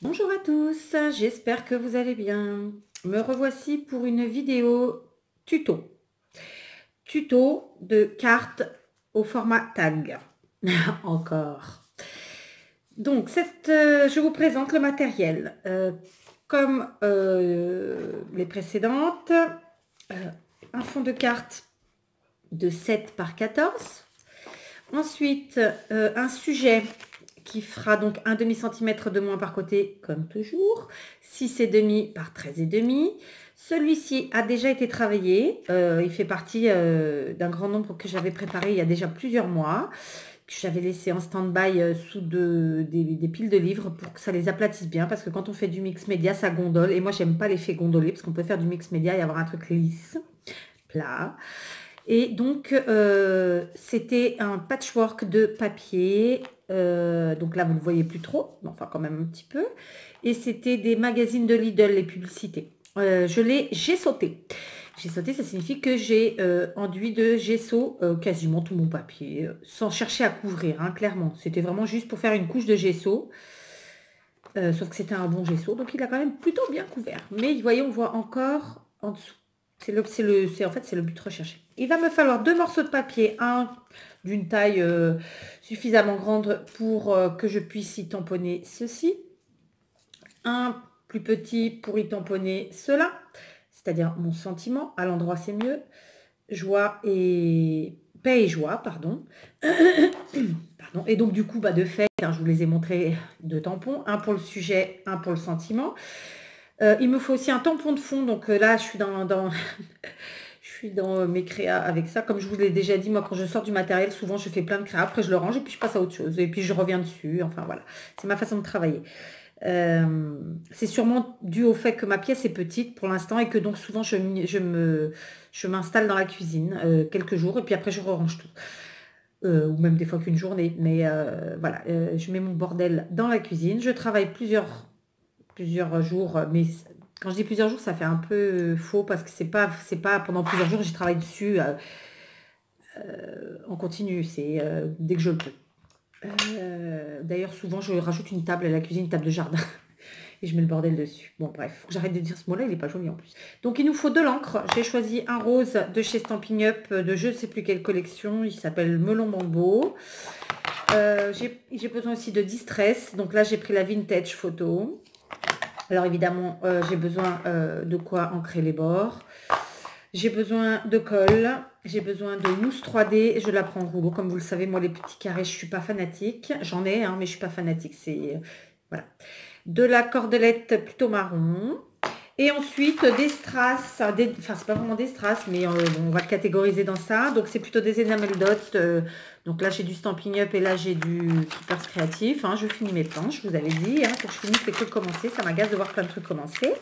Bonjour à tous, j'espère que vous allez bien. Me revoici pour une vidéo tuto. Tuto de cartes au format tag. Encore. Donc, je vous présente le matériel. Comme les précédentes, un fond de cartes de 7 par 14. Ensuite, un sujet qui fera donc un demi-centimètre de moins par côté, comme toujours. 6,5 par 13,5. Celui-ci a déjà été travaillé. Il fait partie d'un grand nombre que j'avais préparé il y a déjà plusieurs mois, que j'avais laissé en stand-by sous des piles de livres pour que ça les aplatisse bien, parce que quand on fait du mix média, ça gondole. Et moi, j'aime pas l'effet gondolé, parce qu'on peut faire du mix média et avoir un truc lisse, plat. Et donc, c'était un patchwork de papier. Donc là, vous ne le voyez plus trop, mais enfin quand même un petit peu. Et c'était des magazines de Lidl, les publicités. J'ai sauté. J'ai sauté, ça signifie que j'ai enduit de gesso quasiment tout mon papier, sans chercher à couvrir, hein, clairement. C'était vraiment juste pour faire une couche de gesso. Sauf que c'était un bon gesso, donc il a quand même plutôt bien couvert. Mais vous voyez, on voit encore en dessous. En fait, c'est le but recherché. Il va me falloir 2 morceaux de papier, un d'une taille suffisamment grande pour que je puisse y tamponner ceci, un plus petit pour y tamponner cela, c'est-à-dire mon sentiment, à l'endroit c'est mieux, joie et paix et joie, pardon. Pardon. Et donc du coup, de fait, hein, je vous les ai montrés, 2 tampons, un pour le sujet, un pour le sentiment. Il me faut aussi un tampon de fond, donc là je suis dans je suis dans mes créas avec ça. Comme je vous l'ai déjà dit, moi quand je sors du matériel, souvent je fais plein de créas, après je le range et puis je passe à autre chose. Et puis je reviens dessus, enfin voilà. C'est ma façon de travailler. C'est sûrement dû au fait que ma pièce est petite pour l'instant et que donc souvent je m'installe dans la cuisine quelques jours et puis après je range tout. Ou même des fois qu'une journée. Mais voilà, je mets mon bordel dans la cuisine. Je travaille plusieurs jours, mais quand je dis plusieurs jours, ça fait un peu faux parce que c'est pas pendant plusieurs jours, j'y travaille dessus en continu, c'est dès que je le peux. D'ailleurs, souvent, je rajoute une table à la cuisine, une table de jardin, et je mets le bordel dessus. Bon, bref, faut que j'arrête de dire ce mot-là, il n'est pas joli en plus. Donc, il nous faut de l'encre. J'ai choisi un rose de chez Stampin' Up, de je ne sais plus quelle collection, il s'appelle Melon Bambo. J'ai besoin aussi de Distress, donc là, j'ai pris la Vintage Photo. Alors évidemment, j'ai besoin de quoi ancrer les bords. J'ai besoin de colle. J'ai besoin de mousse 3D. Je la prends en rouleau. Comme vous le savez, moi, les petits carrés, je ne suis pas fanatique. J'en ai, hein, mais je ne suis pas fanatique. Voilà. De la cordelette plutôt marron. Et ensuite, des strass. Enfin, c'est pas vraiment des strass, mais on va le catégoriser dans ça. Donc, c'est plutôt des enamel dots. Donc là, j'ai du Stampin' Up et là, j'ai du Keepers Créatif. Hein. Je finis mes planches, je vous avais dit. Hein, pour que je finisse, c'est que commencer. Ça m'agace de voir plein de trucs commencer.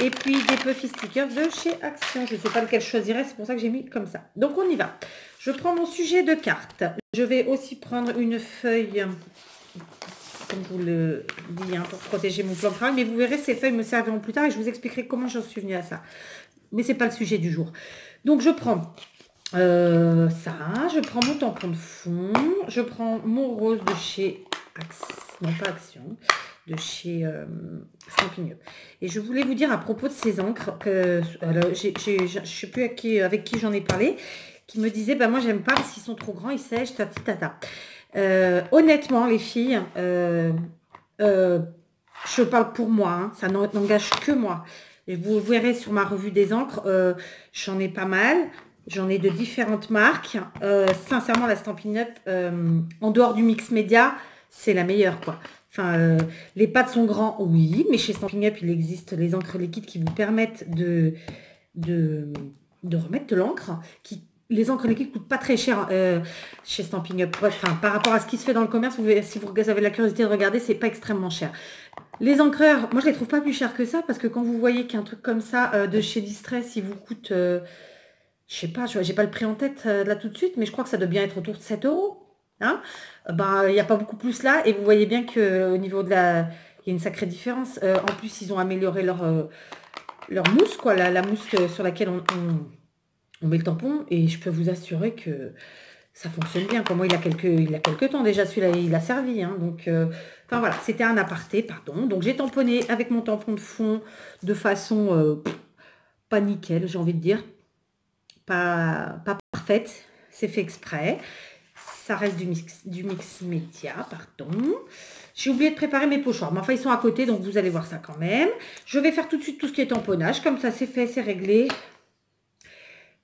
Et puis, des Puffy Stickers de chez Action. Je ne sais pas lequel je choisirais, c'est pour ça que j'ai mis comme ça. Donc, on y va. Je prends mon sujet de carte. Je vais aussi prendre une feuille, comme je vous le dis, hein, pour protéger mon plan de travail. Mais vous verrez, ces feuilles me serviront plus tard et je vous expliquerai comment j'en suis venue à ça. Mais ce n'est pas le sujet du jour. Donc, je prends ça. Je prends mon tampon de fond. Je prends mon rose de chez Action. Non, pas Action. De chez Stampin' Up. Et je voulais vous dire à propos de ces encres, que je ne sais plus avec qui j'en ai parlé, qui me disait, moi j'aime pas parce qu'ils sont trop grands, ils sèchent, tati tata. Honnêtement, les filles, je parle pour moi, hein, ça n'engage que moi. Et vous verrez sur ma revue des encres, j'en ai pas mal. J'en ai de différentes marques. Sincèrement, la Stampin' Up, en dehors du mix média, c'est la meilleure, quoi. Enfin, les pads sont grands, oui, mais chez Stampin' Up, il existe les encres liquides qui vous permettent de remettre de l'encre. Les encres liquides coûtent pas très cher chez Stampin' Up. Enfin, par rapport à ce qui se fait dans le commerce, si vous avez la curiosité de regarder, c'est pas extrêmement cher. Les encreurs, moi je les trouve pas plus chers que ça parce que quand vous voyez qu'un truc comme ça de chez Distress, il vous coûte, je sais pas, j'ai pas le prix en tête là tout de suite, mais je crois que ça doit bien être autour de 7 €. Hein, il n'y a pas beaucoup plus là et vous voyez bien qu'au niveau de il y a une sacrée différence. En plus, ils ont amélioré leur mousse, quoi, la mousse sur laquelle on met le tampon et je peux vous assurer que ça fonctionne bien. Pour moi, il a quelques temps déjà, celui-là, il a servi. Hein, donc, enfin voilà, c'était un aparté, pardon. Donc, j'ai tamponné avec mon tampon de fond de façon pas nickel, j'ai envie de dire. Pas parfaite, c'est fait exprès. Ça reste du mix média, pardon. J'ai oublié de préparer mes pochoirs. Mais enfin, ils sont à côté, donc vous allez voir ça quand même. Je vais faire tout de suite tout ce qui est tamponnage. Comme ça, c'est fait, c'est réglé.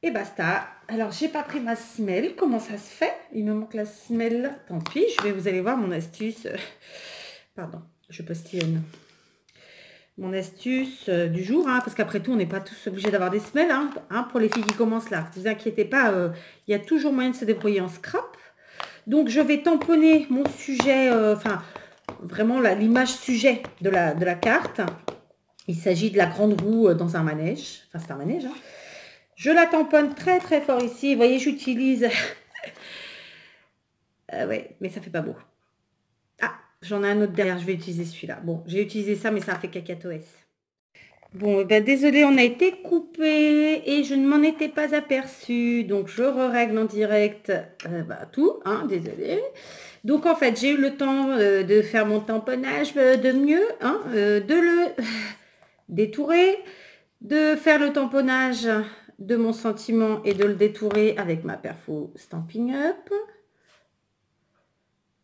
Et basta. Alors, j'ai pas pris ma semelle. Comment ça se fait? Il me manque la semelle. Tant pis, vous allez voir mon astuce. Pardon, je postillonne. Mon astuce du jour, hein, parce qu'après tout, on n'est pas tous obligés d'avoir des semelles. Hein, pour les filles qui commencent là, ne vous inquiétez pas, il y a toujours moyen de se débrouiller en scrap. Donc, je vais tamponner mon sujet, enfin, vraiment l'image sujet de la carte. Il s'agit de la grande roue dans un manège. Enfin, c'est un manège. Hein. Je la tamponne très, très fort ici. Vous voyez, j'utilise... ouais, mais ça fait pas beau. Ah, j'en ai un autre derrière. Je vais utiliser celui-là. Bon, j'ai utilisé ça, mais ça a fait cacatoès. Bon, ben désolé, on a été coupé et je ne m'en étais pas aperçue. Donc, je règle en direct tout. Hein, désolé. Donc, en fait, j'ai eu le temps de faire mon tamponnage de mieux, hein, de le détourer, de faire le tamponnage de mon sentiment et de le détourer avec ma perfo Stampin' Up.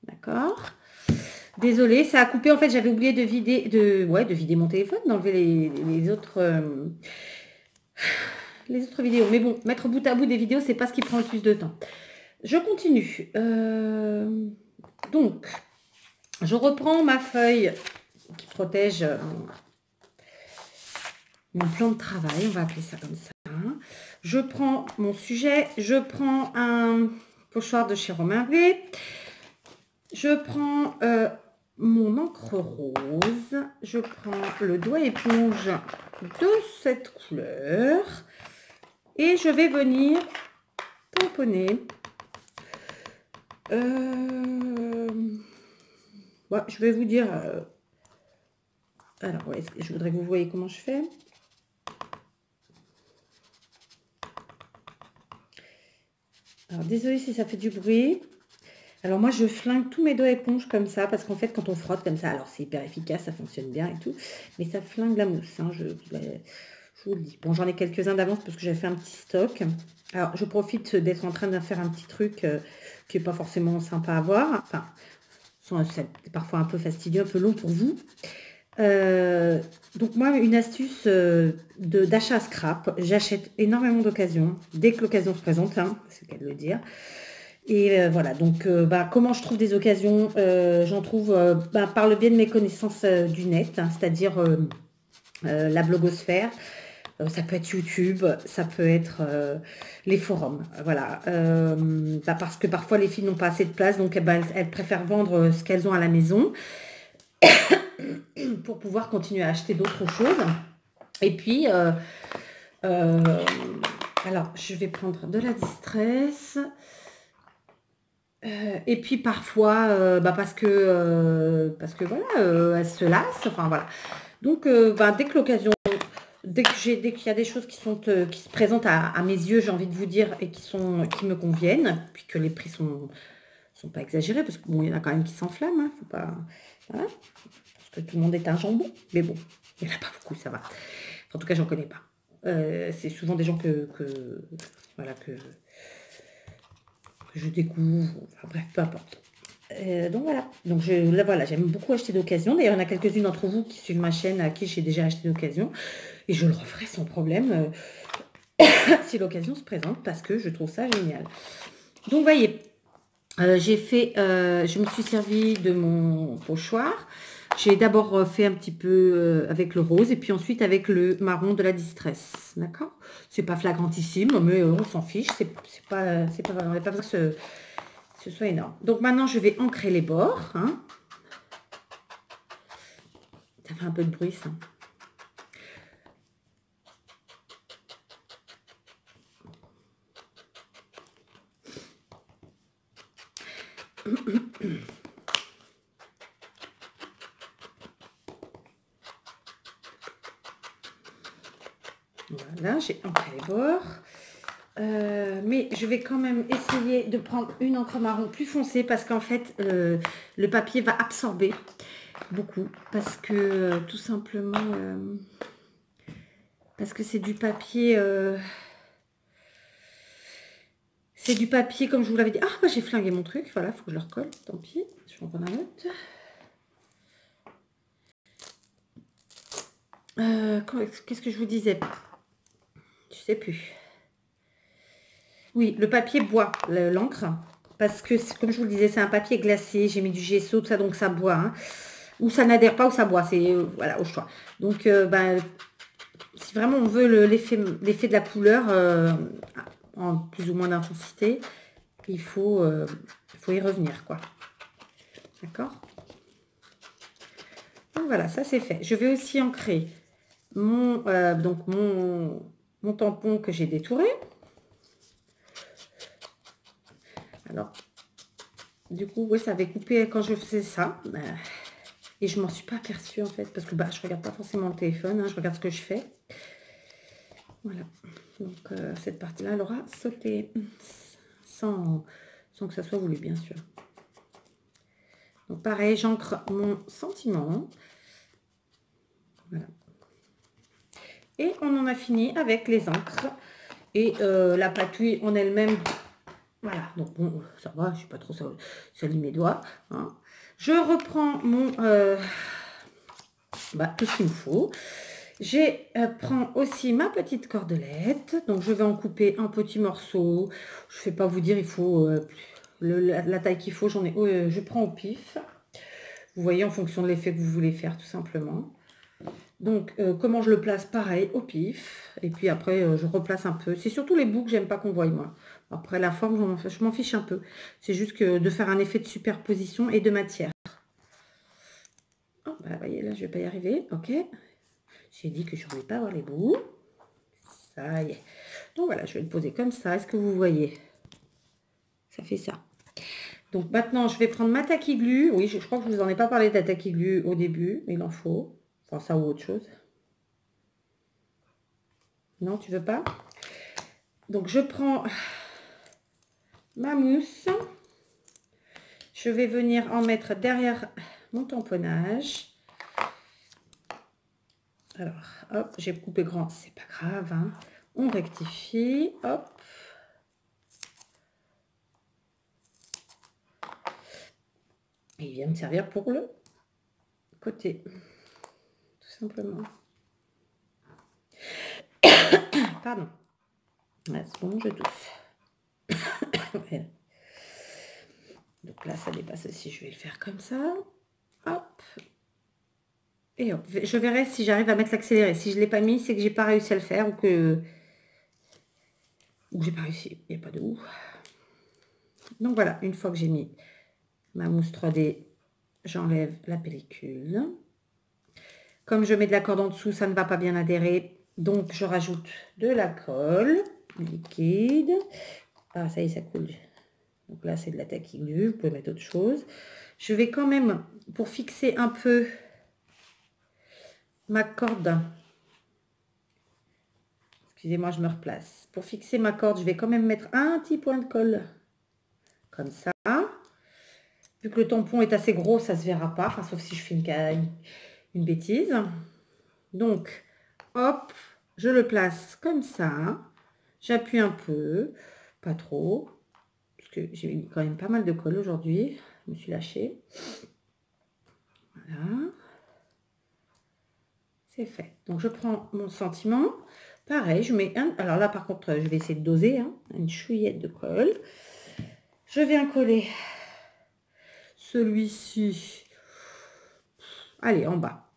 D'accord. Désolée, ça a coupé. En fait, j'avais oublié de vider mon téléphone, d'enlever les autres vidéos. Mais bon, mettre bout à bout des vidéos, c'est pas ce qui prend le plus de temps. Je continue. Donc, je reprends ma feuille qui protège mon plan de travail. On va appeler ça comme ça. Je prends mon sujet. Je prends un pochoir de chez Romain V. Je prends mon encre rose. Je prends le doigt éponge de cette couleur. Et je vais venir tamponner. Ouais, je vais vous dire... alors, ouais, je voudrais que vous voyez comment je fais. Alors, désolé si ça fait du bruit. Alors, moi, je flingue tous mes doigts éponges comme ça, parce qu'en fait, quand on frotte comme ça, alors c'est hyper efficace, ça fonctionne bien et tout, mais ça flingue la mousse, hein, je vous le dis. Bon, j'en ai quelques-uns d'avance parce que j'ai fait un petit stock. Alors, je profite d'être en train de faire un petit truc qui n'est pas forcément sympa à voir. Enfin, c'est parfois un peu fastidieux, un peu long pour vous. Donc moi, une astuce d'achat scrap, j'achète énormément d'occasions, dès que l'occasion se présente, hein, c'est le cas de le dire. Et voilà, donc comment je trouve des occasions, j'en trouve par le biais de mes connaissances du net, hein, c'est-à-dire la blogosphère, ça peut être YouTube, ça peut être les forums, voilà, parce que parfois les filles n'ont pas assez de place, donc elles préfèrent vendre ce qu'elles ont à la maison pour pouvoir continuer à acheter d'autres choses. Et puis, alors, je vais prendre de la distress. Et puis parfois, parce que voilà, elle se lasse, enfin voilà. Donc, dès que l'occasion, dès qu'il y a des choses qui se présentent à mes yeux, j'ai envie de vous dire, et qui me conviennent, puis que les prix sont pas exagérés, parce que bon, il y en a quand même qui s'enflamment, hein, faut pas, voilà, parce que tout le monde est un jambon, mais bon, il n'y en a pas beaucoup, ça va. En tout cas, j'en connais pas. C'est souvent des gens que je découvre, enfin bref, peu importe. Donc voilà, donc là voilà, j'aime beaucoup acheter d'occasion. D'ailleurs, il y en a quelques-unes d'entre vous qui suivent ma chaîne à qui j'ai déjà acheté d'occasion. Et je le referai sans problème si l'occasion se présente parce que je trouve ça génial. Donc, vous voyez, je me suis servi de mon pochoir. J'ai d'abord fait un petit peu avec le rose et puis ensuite avec le marron de la distress. D'accord? C'est pas flagrantissime, mais on s'en fiche. On n'a pas besoin que ce soit énorme. Donc maintenant, je vais ancrer les bords. Hein. Ça fait un peu de bruit, ça. Voilà, j'ai ancré les bords. Mais je vais quand même essayer de prendre une encre marron plus foncée parce qu'en fait, le papier va absorber beaucoup. Parce que tout simplement, parce que c'est du papier... c'est du papier, comme je vous l'avais dit. Ah, bah, j'ai flingué mon truc. Voilà, il faut que je le recolle. Tant pis. Je vais en prendre un autre. Qu'est-ce que je vous disais? Je sais plus. Oui, le papier boit, l'encre. Parce que, comme je vous le disais, c'est un papier glacé. J'ai mis du gesso, tout ça, donc ça boit. Hein. Ou ça n'adhère pas, ou ça boit. C'est voilà, au choix. Donc, bah, si vraiment on veut l'effet de la couleur en plus ou moins d'intensité, il faut y revenir, quoi. D'accord? Donc voilà, ça c'est fait. Je vais aussi ancrer mon tampon que j'ai détouré. Alors, du coup, oui, ça avait coupé quand je faisais ça. Et je m'en suis pas aperçue en fait, parce que bah, je regarde pas forcément le téléphone, hein, je regarde ce que je fais. Voilà. Donc cette partie-là, elle aura sauté sans que ça soit voulu, bien sûr. Donc pareil, j'ancre mon sentiment. Voilà. Et on en a fini avec les encres. Et la patouille en elle-même, voilà. Donc bon, ça va, je ne suis pas trop salie mes doigts. Hein. Je reprends mon tout ce qu'il me faut. Je prends aussi ma petite cordelette. Donc je vais en couper un petit morceau. Je ne vais pas vous dire, il faut la taille qu'il faut. J'en ai, je prends au pif. Vous voyez, en fonction de l'effet que vous voulez faire, tout simplement. Donc, comment je le place? Pareil, au pif. Et puis après, je replace un peu. C'est surtout les bouts que j'aime pas qu'on voie, moi. Après, la forme, je m'en fiche un peu. C'est juste que de faire un effet de superposition et de matière. Oh, bah, vous voyez, là, je vais pas y arriver. Ok. J'ai dit que je ne voulais pas avoir les bouts. Ça y est. Donc, voilà, je vais le poser comme ça. Est-ce que vous voyez? Ça fait ça. Donc, maintenant, je vais prendre ma tacky glue. Oui, je crois que je ne vous en ai pas parlé de la tacky glue au début, mais il en faut. Enfin, ça ou autre chose. Non, tu veux pas? Donc, je prends ma mousse. Je vais venir en mettre derrière mon tamponnage. Alors, hop, j'ai coupé grand, c'est pas grave. Hein. On rectifie, hop. Et il vient me servir pour le côté, tout simplement. Pardon. Ouais, c'est bon, je tousse. Ouais. Donc là, ça dépasse aussi. Je vais le faire comme ça. Hop. Et hop. Je verrai si j'arrive à mettre l'accéléré. Si je ne l'ai pas mis, c'est que j'ai pas réussi à le faire ou que j'ai pas réussi. Il n'y a pas de où. Donc voilà, une fois que j'ai mis ma mousse 3D, j'enlève la pellicule. Comme je mets de la colle en dessous, ça ne va pas bien adhérer. Donc, je rajoute de la colle liquide. Ah, ça y est, ça coule. Donc là, c'est de la tacky glue. Vous pouvez mettre autre chose. Je vais quand même, pour fixer un peu ma corde. Excusez-moi, je me replace. Pour fixer ma corde, je vais quand même mettre un petit point de colle. Comme ça. Vu que le tampon est assez gros, ça ne se verra pas. Enfin, sauf si je fais une bêtise. Donc, hop, je le place comme ça. J'appuie un peu, pas trop, parce que j'ai mis quand même pas mal de colle aujourd'hui. Je me suis lâchée. Voilà. C'est fait. Donc, je prends mon sentiment. Pareil, je mets un... Alors là, par contre, je vais essayer de doser, hein, une chouillette de colle. Je viens coller celui-ci. Allez, en bas.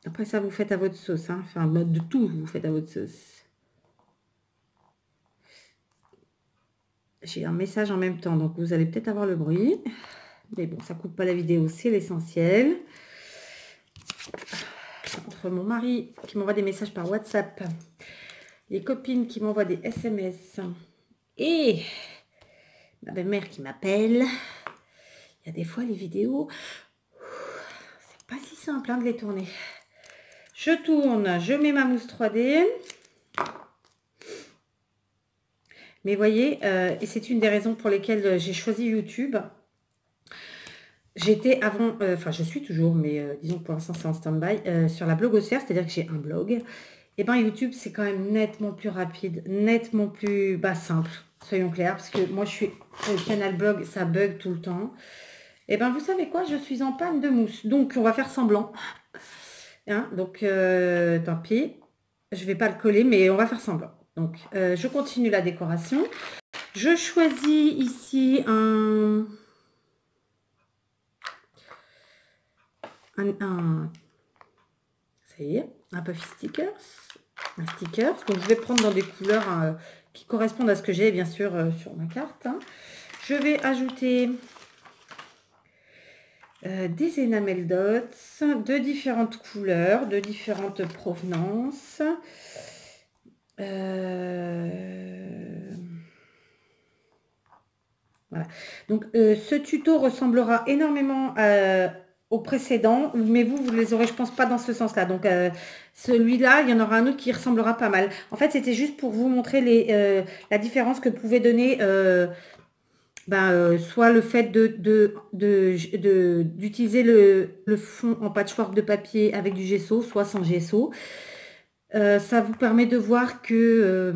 Après ça, vous faites à votre sauce. Hein. Enfin, mode de tout, vous faites à votre sauce. J'ai un message en même temps, donc vous allez peut-être avoir le bruit. Mais bon, ça ne coupe pas la vidéo, c'est l'essentiel. Entre mon mari qui m'envoie des messages par WhatsApp, les copines qui m'envoient des SMS et ma belle-mère qui m'appelle, il y a des fois les vidéos, c'est pas si simple hein, de les tourner. Je tourne, je mets ma mousse 3D. Mais voyez, et c'est une des raisons pour lesquelles j'ai choisi YouTube. J'étais avant, enfin je suis toujours, mais disons que pour l'instant c'est en stand-by, sur la blogosphère, c'est-à-dire que j'ai un blog. Et bien YouTube, c'est quand même nettement plus rapide, nettement plus simple, soyons clairs, parce que moi je suis sur le canal blog, ça bug tout le temps. Et bien vous savez quoi, je suis en panne de mousse, donc on va faire semblant. Hein, donc tant pis, je vais pas le coller, mais on va faire semblant. Donc je continue la décoration. Je choisis ici ça y est, un puffy stickers. Un sticker. Donc je vais prendre dans des couleurs qui correspondent à ce que j'ai bien sûr sur ma carte. Hein. Je vais ajouter des enamel dots de différentes couleurs, de différentes provenances. Voilà. Donc ce tuto ressemblera énormément au précédent, mais vous les aurez, je pense, pas dans ce sens-là. Donc celui-là, il y en aura un autre qui ressemblera pas mal. En fait, c'était juste pour vous montrer la différence que pouvait donner soit le fait d'utiliser le fond en patchwork de papier avec du gesso, soit sans gesso. Ça vous permet de voir que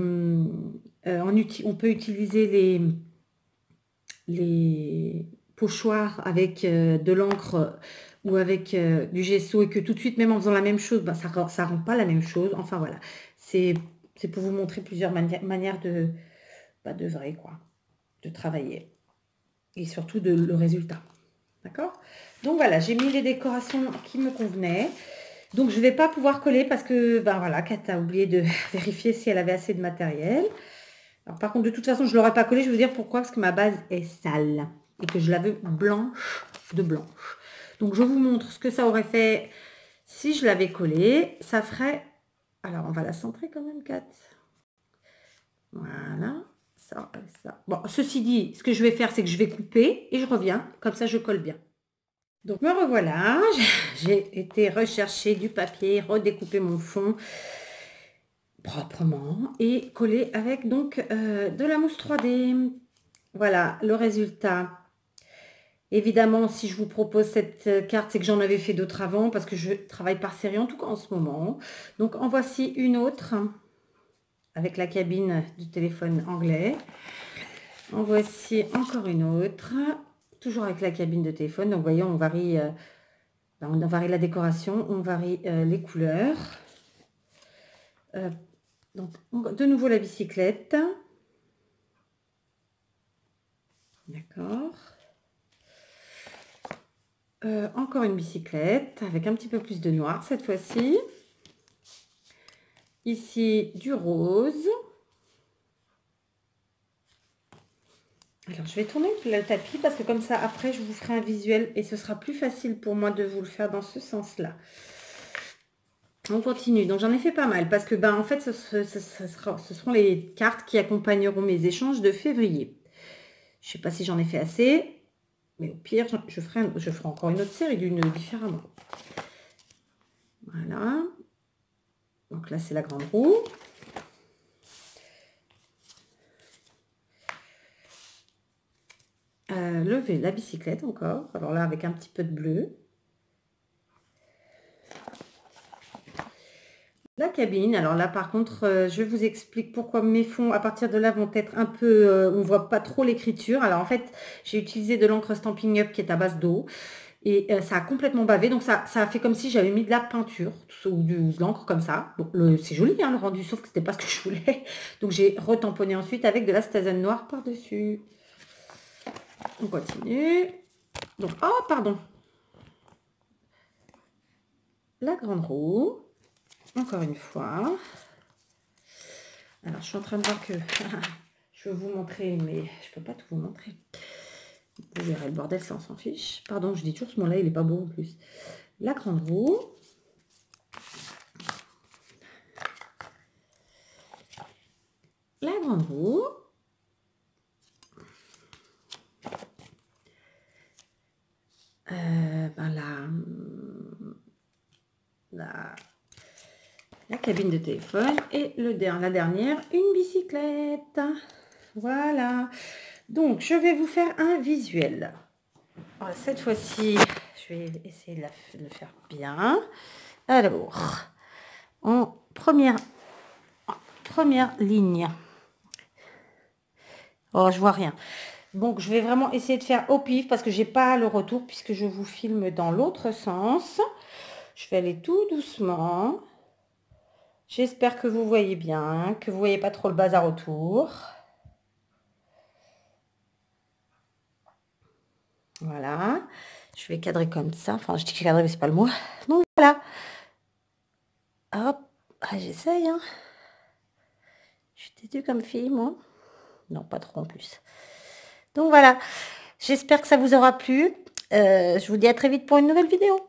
on peut utiliser les pochoirs avec de l'encre ou avec du gesso et que tout de suite, même en faisant la même chose, ça rend pas la même chose. Enfin voilà, c'est pour vous montrer plusieurs manières de vrai, quoi, de travailler et surtout le résultat. D'accord? Donc voilà, j'ai mis les décorations qui me convenaient. Donc je ne vais pas pouvoir coller parce que, voilà, Kat a oublié de vérifier si elle avait assez de matériel. Alors par contre, de toute façon, je ne l'aurais pas collé. Je vais vous dire pourquoi. Parce que ma base est sale et que je la veux blanche de blanche. Donc je vous montre ce que ça aurait fait si je l'avais collé. Ça ferait... Alors on va la centrer quand même, Kat. Voilà. Ça, ça. Bon, ceci dit, ce que je vais faire, c'est que je vais couper et je reviens. Comme ça, je colle bien. Donc me revoilà. J'ai été rechercher du papier, redécouper mon fond proprement et coller avec donc de la mousse 3D. Voilà le résultat. Évidemment, si je vous propose cette carte, c'est que j'en avais fait d'autres avant parce que je travaille par série, en tout cas en ce moment. Donc en voici une autre avec la cabine du téléphone anglais. En voici encore une autre, toujours avec la cabine de téléphone. Donc voyez, on varie la décoration, on varie les couleurs. Donc de nouveau la bicyclette. D'accord. Encore une bicyclette avec un petit peu plus de noir cette fois-ci. Ici du rose. Alors je vais tourner le tapis parce que comme ça après je vous ferai un visuel et ce sera plus facile pour moi de vous le faire dans ce sens-là. On continue. Donc j'en ai fait pas mal parce que en fait ce seront les cartes qui accompagneront mes échanges de février. Je ne sais pas si j'en ai fait assez, mais au pire je ferai encore une autre série d'une différemment. Voilà. Donc là c'est la grande roue. Lever la bicyclette encore. Alors là avec un petit peu de bleu. La cabine, alors là par contre, je vous explique pourquoi mes fonds à partir de là vont être un peu, on ne voit pas trop l'écriture. Alors en fait, j'ai utilisé de l'encre Stampin' Up qui est à base d'eau et ça a complètement bavé. Donc ça a fait comme si j'avais mis de la peinture ou de l'encre comme ça. Donc c'est joli hein, le rendu, sauf que c'était pas ce que je voulais. Donc j'ai retamponné ensuite avec de la stazane noire par-dessus. On continue. Donc, oh pardon. La grande roue. Encore une fois. Alors, je suis en train de voir que je veux vous montrer, mais je peux pas tout vous montrer. Vous verrez le bordel, ça on s'en fiche. Pardon, je dis toujours ce mot-là, il est pas beau en plus. La grande roue. La grande roue. La cabine de téléphone et la dernière, une bicyclette. Voilà. Donc, je vais vous faire un visuel. Alors, cette fois-ci, je vais essayer de le faire bien. Alors, en première ligne. Oh, je vois rien. Donc, je vais vraiment essayer de faire au pif parce que j'ai pas le retour puisque je vous filme dans l'autre sens. Je vais aller tout doucement. J'espère que vous voyez bien, que vous voyez pas trop le bazar autour. Voilà. Je vais cadrer comme ça. Enfin, je dis cadrer, mais c'est pas le mot. Donc, voilà. Hop. Ah, j'essaye, hein. Je suis têtue comme fille, moi. Non, pas trop en plus. Donc, voilà. J'espère que ça vous aura plu. Je vous dis à très vite pour une nouvelle vidéo.